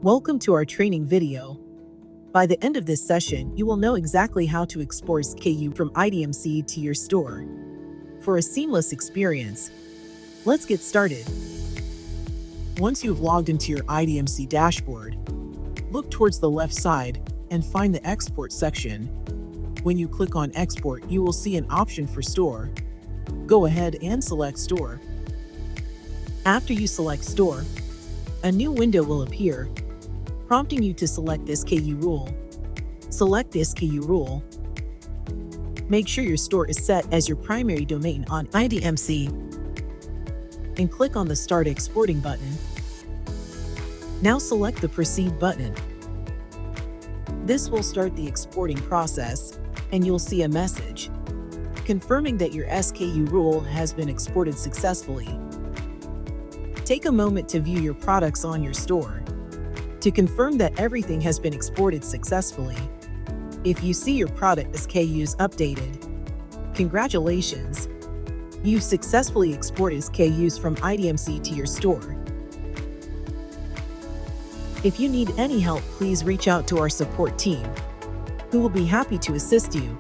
Welcome to our training video. By the end of this session, you will know exactly how to export SKU from IDMC to your store. For a seamless experience, let's get started. Once you've logged into your IDMC dashboard, look towards the left side and find the Export section. When you click on Export, you will see an option for Store. Go ahead and select Store. After you select Store, a new window will appear, prompting you to select the SKU rule. Select the SKU rule. Make sure your store is set as your primary domain on IDMC, and click on the Start Exporting button. Now select the Proceed button. This will start the exporting process, and you'll see a message confirming that your SKU rule has been exported successfully. Take a moment to view your products on your store to confirm that everything has been exported successfully. If you see your product SKUs updated, congratulations! You've successfully exported SKUs from IDMC to your store. If you need any help, please reach out to our support team, who will be happy to assist you.